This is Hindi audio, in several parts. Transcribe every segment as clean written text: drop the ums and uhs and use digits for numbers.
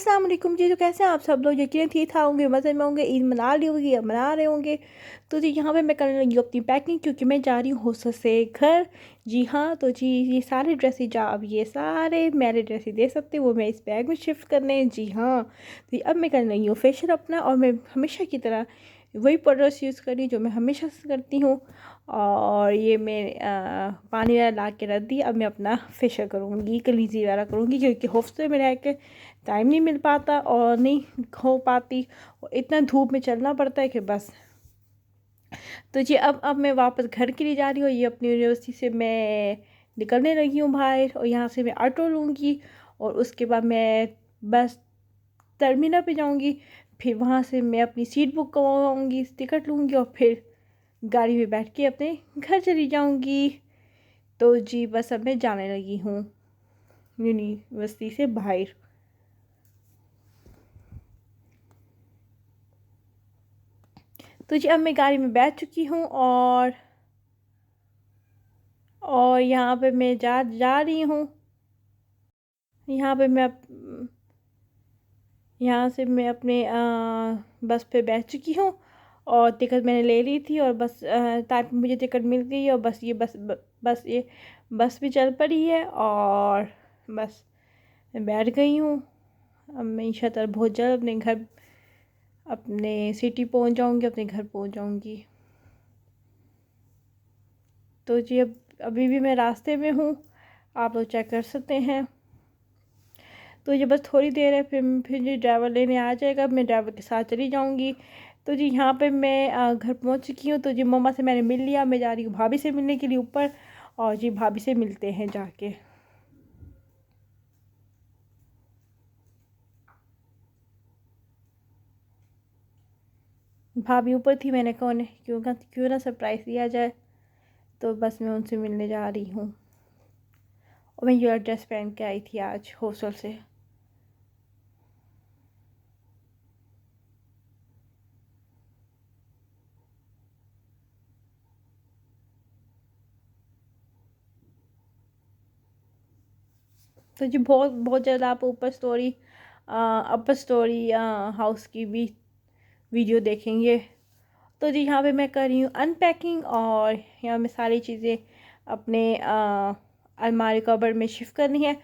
अस्सलाम वालेकुम जी। तो कैसे हैं आप सब लोग? यकीनन ठीक ठाक होंगे, मज़े में होंगे, ईद मना ली होगी या मना रहे होंगे। तो जी यहाँ पे मैं करने लगी हूँ अपनी पैकिंग, क्योंकि मैं जा रही हूँ हॉस्टल से घर। जी हाँ, तो जी ये सारे ड्रेसेस जो अब ये सारे मेरे ड्रेसेस दे सकते हैं वो मैं इस बैग में शिफ्ट करने। जी हाँ, तो अब मैं करने लगी हूँ फेशियल अपना, और मैं हमेशा की तरह वही प्रोडक्ट्स यूज़ कर रही हूँ जो मैं हमेशा से करती हूँ। और ये मैं पानी वाला ला के रख दी। अब मैं अपना फेशियल करूँगी, क्लींजिंग वगैरह करूँगी, क्योंकि हॉस्टल में रह के टाइम नहीं मिल पाता और नहीं हो पाती, और इतना धूप में चलना पड़ता है कि बस। तो जी अब मैं वापस घर के लिए जा रही हूँ। ये अपनी यूनिवर्सिटी से मैं निकलने लगी हूँ बाहर, और यहाँ से मैं ऑटो लूँगी और उसके बाद मैं बस टर्मिनल पे जाऊँगी। फिर वहाँ से मैं अपनी सीट बुक करवाऊँगी, टिकट लूँगी और फिर गाड़ी में बैठ के अपने घर चली जाऊँगी। तो जी बस अब मैं जाने लगी हूँ यूनिवर्सिटी से बाहर। तो जी अब मैं गाड़ी में बैठ चुकी हूँ, और यहाँ पे मैं जा जा रही हूँ। यहाँ पे मैं यहाँ से मैं अपने बस पे बैठ चुकी हूँ, और टिकट मैंने ले ली थी, और बस टाइम पे मुझे टिकट मिल गई, और बस ये बस ये बस भी चल पड़ी है, और बस मैं बैठ गई हूँ। अब मैं इंशाअल्लाह बहुत जल्द अपने सिटी पहुँच जाऊँगी, अपने घर पहुँच जाऊँगी। तो जी अब अभी भी मैं रास्ते में हूँ, आप लोग चेक कर सकते हैं। तो ये बस थोड़ी देर है, फिर जी ड्राइवर लेने आ जाएगा, मैं ड्राइवर के साथ चली जाऊँगी। तो जी यहाँ पे मैं घर पहुँच चुकी हूँ। तो जी मम्मा से मैंने मिल लिया, मैं जा रही हूँ भाभी से मिलने के लिए ऊपर, और जी भाभी से मिलते हैं जाके। भाभी ऊपर थी, मैंने कहा उन्हें क्यों ना सरप्राइज़ दिया जाए। तो बस मैं उनसे मिलने जा रही हूँ, और मैं ये ड्रेस पहन के आई थी आज हॉस्टल से। तो जी बहुत बहुत ज़्यादा आप अपर स्टोरी हाउस की भी वीडियो देखेंगे। तो जी यहाँ पे मैं कर रही हूँ अनपैकिंग, और यहाँ में सारी चीज़ें अपने अलमारी कबर्ड में शिफ्ट करनी है।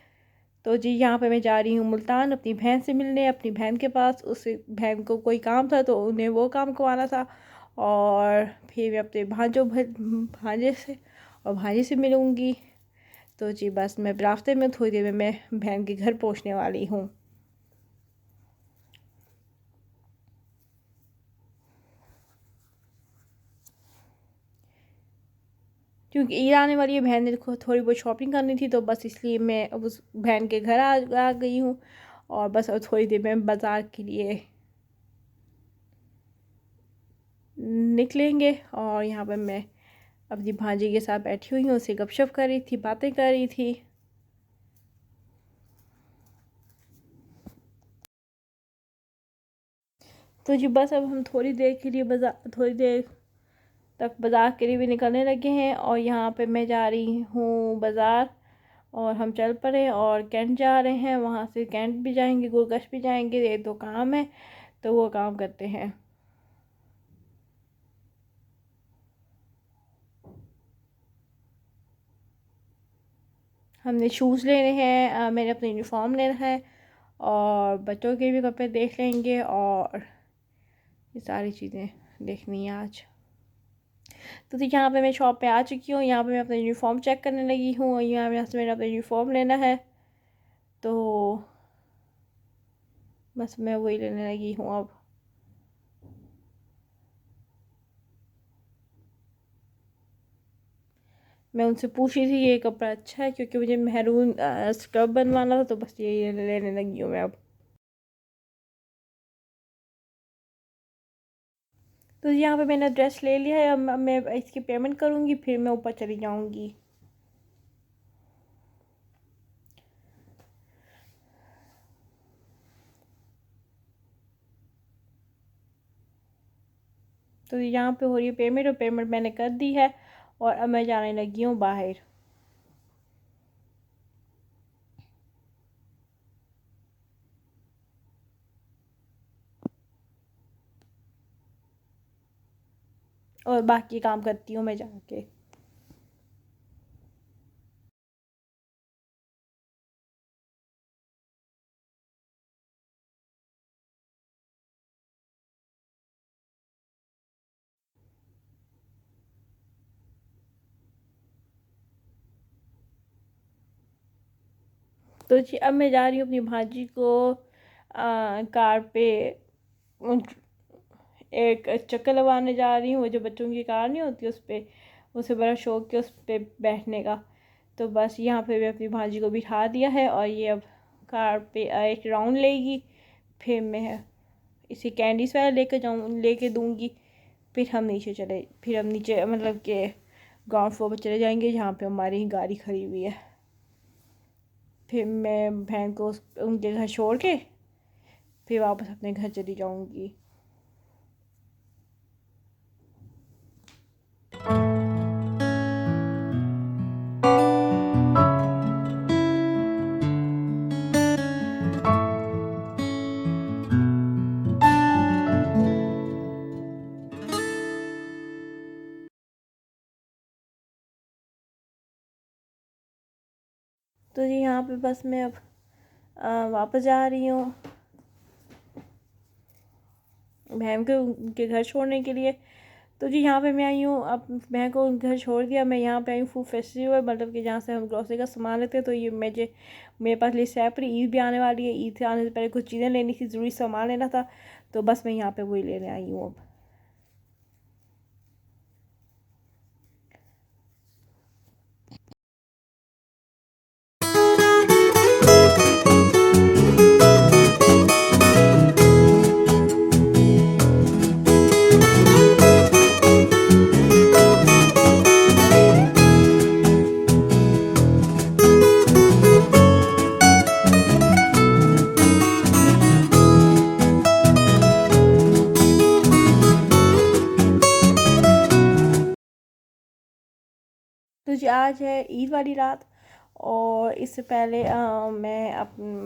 तो जी यहाँ पे मैं जा रही हूँ मुल्तान अपनी बहन से मिलने, अपनी बहन के पास। उस बहन को कोई काम था तो उन्हें वो काम करवाना था, और फिर मैं अपने भांजे से और भांजे से मिलूँगी। तो जी बस मैं रास्ते में थोड़ी देर में मैं बहन के घर पहुँचने वाली हूँ। क्योंकि ईद आने वाली है, बहन ने थोड़ी बहुत शॉपिंग करनी थी, तो बस इसलिए मैं अब उस बहन के घर आ गई हूँ, और बस अब थोड़ी देर में बाज़ार के लिए निकलेंगे। और यहाँ पर मैं अपनी भांजी के साथ बैठी हुई हूँ, उससे गपशप कर रही थी, बातें कर रही थी। तो जी बस अब हम थोड़ी देर तक बाज़ार के लिए भी निकलने लगे हैं, और यहाँ पे मैं जा रही हूँ बाज़ार, और हम चल पड़े और कैंट जा रहे हैं। वहाँ से कैंट भी जाएंगे, गुलगश भी जाएंगे, ये दो काम है, तो वो काम करते हैं। हमने शूज़ लेने हैं, मैंने अपनी यूनिफॉर्म लेना है, और बच्चों के भी कपड़े देख लेंगे, और ये सारी चीज़ें देखनी है आज। तो यहाँ पे मैं शॉप पे आ चुकी हूँ। यहाँ पे मैं अपना यूनिफॉर्म चेक करने लगी हूँ, और यहाँ से मैंने अपना यूनिफॉर्म लेना है, तो बस मैं वही लेने लगी हूँ अब। मैं उनसे पूछ रही थी ये कपड़ा अच्छा है, क्योंकि मुझे मेहरून स्कर्ट बनवाना था, तो बस ये लेने लगी हूँ मैं अब। तो यहाँ पे मैंने ड्रेस ले लिया है, अब मैं इसकी पेमेंट करूँगी, फिर मैं ऊपर चली जाऊँगी। तो यहाँ पे हो रही है पेमेंट, और पेमेंट मैंने कर दी है, और अब मैं जाने लगी हूँ बाहर। और बाकी काम करती हूँ मैं जाके। तो जी अब मैं जा रही हूँ अपनी भांजी को कार पे एक चक्कर लगवाने जा रही हूँ। वो जो बच्चों की कार नहीं होती उस पर, उसे बड़ा शौक है उस पर बैठने का। तो बस यहाँ पे मैं अपनी भांजी को बिठा दिया है और ये अब कार पे एक राउंड लेगी। फिर मैं इसे कैंडीज वगैरह लेके दूँगी। फिर हम नीचे मतलब कि ग्राउंड फ्लोर पर चले जाएंगे जहाँ पे हमारी गाड़ी खड़ी हुई है। फिर मैं बहन को उनके घर छोड़ के फिर वापस अपने घर चली जाऊँगी। तो जी यहाँ पे बस मैं अब वापस जा रही हूँ बहन को उनके घर छोड़ने के लिए। तो जी यहाँ पे मैं आई हूँ, अब बहन को घर छोड़ दिया। मैं यहाँ पे आई हूँ फूड फेस्टिवल, मतलब कि जहाँ से हम ग्रोसरी का सामान लेते हैं। तो ये मेरे पास लिस्ट है पूरी। ईद भी आने वाली है, ईद से आने से पहले कुछ चीज़ें लेनी थी, ज़रूरी सामान लेना था। तो बस मैं यहाँ पे वही लेने आई हूँ अब। तो जी आज है ईद वाली रात, और इससे पहले मैं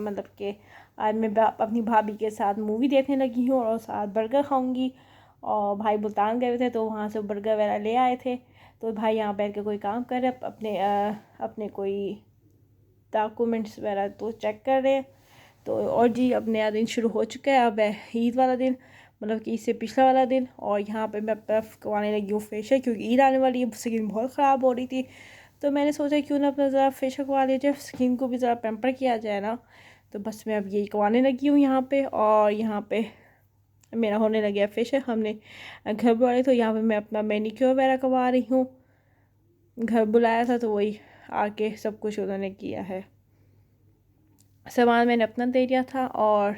मतलब कि आज मैं अपनी भाभी के साथ मूवी देखने लगी हूँ और साथ बर्गर खाऊंगी। और भाई मुल्तान गए थे तो वहाँ से बर्गर वगैरह ले आए थे। तो भाई यहाँ बैठ के कोई काम कर रहे, अपने कोई डॉक्यूमेंट्स वगैरह तो चेक कर रहे हैं। तो और जी अब नया दिन शुरू हो चुका है। अब है ईद वाला दिन, मतलब कि इससे पिछला वाला दिन। और यहाँ पे मैं बर्फ़ करवाने लगी हूँ फेशियल, क्योंकि ईद आने वाली है, स्किन बहुत ख़राब हो रही थी। तो मैंने सोचा क्यों ना अपना ज़रा फेशियल करवा लिया जाए, स्किन को भी ज़रा पैम्पर किया जाए ना। तो बस मैं अब यही करवाने लगी हूँ यहाँ पे। और यहाँ पे मेरा होने लग गया फेशियल। हमने घर बुलाए तो यहाँ पे मैं अपना मैनिक्योर वगैरह करवा रही हूँ। घर बुलाया था तो वही आके सब कुछ उन्होंने किया है। सामान मैंने अपना दे दिया था, और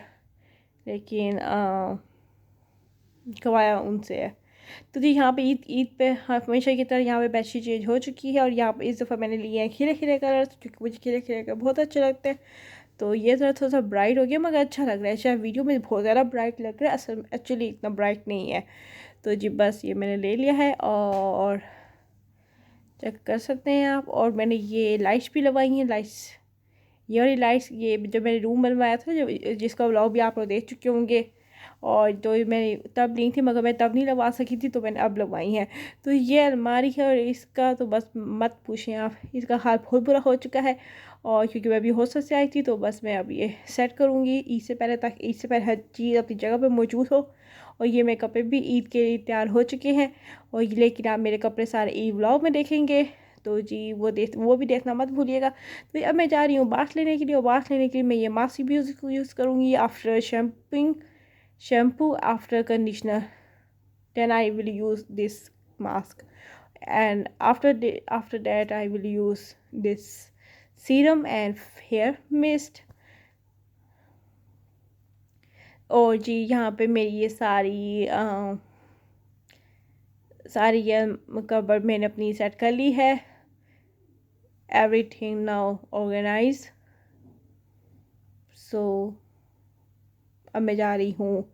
लेकिन करवाया उनसे है। तो जी यहाँ पे ईद पे हमेशा की तरह यहाँ पे बेडशीट चेंज हो चुकी है। और यहाँ पे इस दफ़ा मैंने लिए हैं खिले खिले कलर, क्योंकि मुझे खिले खिले कलर बहुत अच्छे लगते हैं। तो ये ज़रा थोड़ा सा ब्राइट हो गया, मगर अच्छा लग रहा है। शायद वीडियो में बहुत ज़्यादा ब्राइट लग रहा है, असल में एक्चुअली इतना ब्राइट नहीं है। तो जी बस ये मैंने ले लिया है, और चेक कर सकते हैं आप। और मैंने ये लाइट्स भी लगवाई हैं। ये वाली लाइट्स, ये जो मैंने रूम बनवाया था, जो जिसका व्लॉग भी आप लोग देख चुके होंगे, और जो मैंने तब ली थी मगर मैं तब नहीं लगवा सकी थी, तो मैंने अब लगवाई हैं। तो ये अलमारी है, और इसका तो बस मत पूछें आप, इसका हाल बहुत बुरा हो चुका है। और क्योंकि मैं अभी हॉस्टल से आई थी, तो बस मैं अब ये सेट करूँगी ईद से पहले, ताकि ईद से पहले हर चीज़ अपनी जगह पर मौजूद हो। और ये मेरे कपड़े भी ईद के लिए तैयार हो चुके हैं। और लेकिन आप मेरे कपड़े सारे ईद व्लॉग में देखेंगे, तो जी वो भी देखना मत भूलिएगा। तो अब मैं जा रही हूँ बाथ लेने के लिए, और बाथ लेने के लिए मैं ये मास्क भी यूज़ करूँगी after shampoo, after conditioner. Then I will use this mask, and after that I will use this serum and hair mist. और जी यहाँ पे मेरी ये सारी ये कबर्ड मैंने अपनी सेट कर ली है। Everything now organise. सो अब मैं जा रही हूँ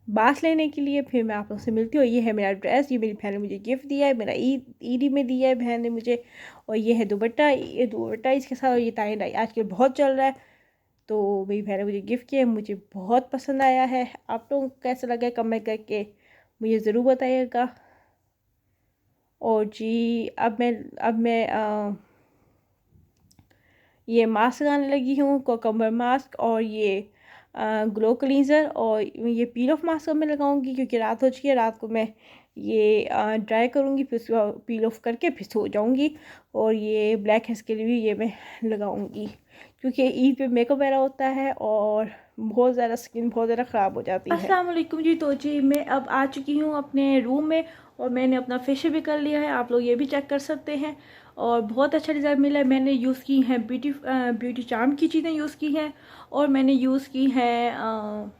बाथ लेने के लिए, फिर मैं आप लोग से मिलती हूँ। ये है मेरा ड्रेस, ये मेरी बहन ने मुझे गिफ्ट दिया है, मेरा ईदी में दिया है बहन ने मुझे। और ये है दुपट्टा, ये दुपट्टा इसके साथ, और ये टाई डाई आजकल बहुत चल रहा है। तो मेरी बहन ने मुझे गिफ्ट किया है, मुझे बहुत पसंद आया है। आप लोगों को कैसा लगा कमेंट करके मुझे ज़रूर बताइएगा। और जी अब मैं ये मास्क लगाने लगी हूँ, कोकम्बर मास्क, और ये ग्लो क्लींजर, और ये पील ऑफ मास्क मैं लगाऊंगी क्योंकि रात हो चुकी है। रात को मैं ये ड्राई करूँगी, फिर उसको पील ऑफ करके फिर सो जाऊँगी। और ये ब्लैक हेड्स के लिए भी ये मैं लगाऊंगी क्योंकि ईद पे मेकअप वगैरह होता है और बहुत ज़्यादा स्किन बहुत ज़्यादा ख़राब हो जाती है। अस्सलाम वालेकुम जी। तो जी मैं अब आ चुकी हूँ अपने रूम में और मैंने अपना फेशियल भी कर लिया है, आप लोग ये भी चेक कर सकते हैं। और बहुत अच्छा रिज़ल्ट मिला है। मैंने यूज़ की हैं ब्यूटी चार्म की चीज़ें यूज़ की हैं, और मैंने यूज़ की हैं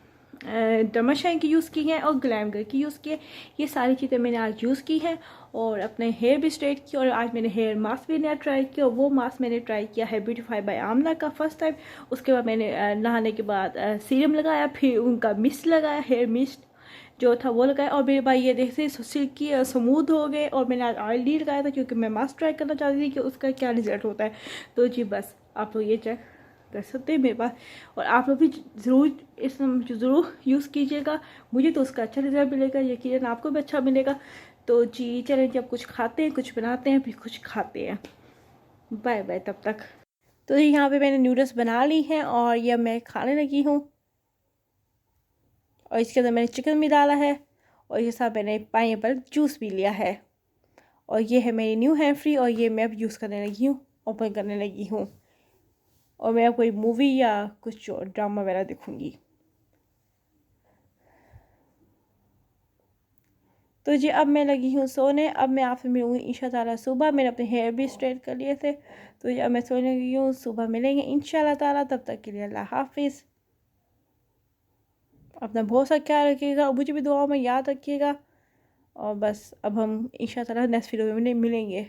डमाशाइन की यूज़ की हैं, और ग्लैमगर की यूज़ की है। ये सारी चीज़ें मैंने आज यूज़ की हैं, और अपने हेयर भी स्ट्रेट किया। और आज मैंने हेयर मास्क भी नया ट्राई किया, और वो मास्क मैंने ट्राई किया है ब्यूटीफाई बाय आमना का फर्स्ट टाइम। उसके बाद मैंने नहाने के बाद सीरम लगाया, फिर उनका मिस्ट लगाया, हेयर मिस्ट जो था वो लगाया। और मेरे भाई ये देखते सिल्की स्मूथ हो गए। और मैंने आज ऑयल नहीं लगाया था क्योंकि मैं मास्क ट्राई करना चाहती थी कि उसका क्या रिजल्ट होता है। तो जी बस आप लोग ये चेक कर सकते हैं मेरे पास, और आप लोग भी ज़रूर यूज़ कीजिएगा। मुझे तो उसका अच्छा रिजल्ट मिलेगा, यकीनन आपको भी अच्छा मिलेगा। तो जी चलें, जब कुछ खाते हैं, कुछ बनाते हैं, फिर कुछ खाते हैं। बाय बाय तब तक। तो यहाँ पे मैंने नूडल्स बना ली हैं और ये मैं खाने लगी हूँ। और इसके अंदर मैंने चिकन भी डाला है, और इसके साथ मैंने पाइनएप्पल जूस भी लिया है। और ये है मेरी न्यू हैंड फ्री, और ये मैं अब यूज़ करने लगी हूँ, ओपन करने लगी हूँ। और मैं अब कोई मूवी या कुछ ड्रामा वगैरह देखूँगी। तो जी अब मैं लगी हूँ सोने। अब मैं आपसे मिलूँगी इंशा ताला सुबह। मैंने अपने हेयर भी स्ट्रेट कर लिए थे। तो जी अब मैं सोने लगी हूँ, सुबह मिलेंगे इंशाल्लाह ताला। तब तक के लिए अल्लाह हाफिज़। अपना बहुत सा ख्याल रखिएगा, मुझे भी दुआ में याद रखिएगा। और बस अब हम इंशा ताला नेक्स्ट वीडियो में मिलेंगे।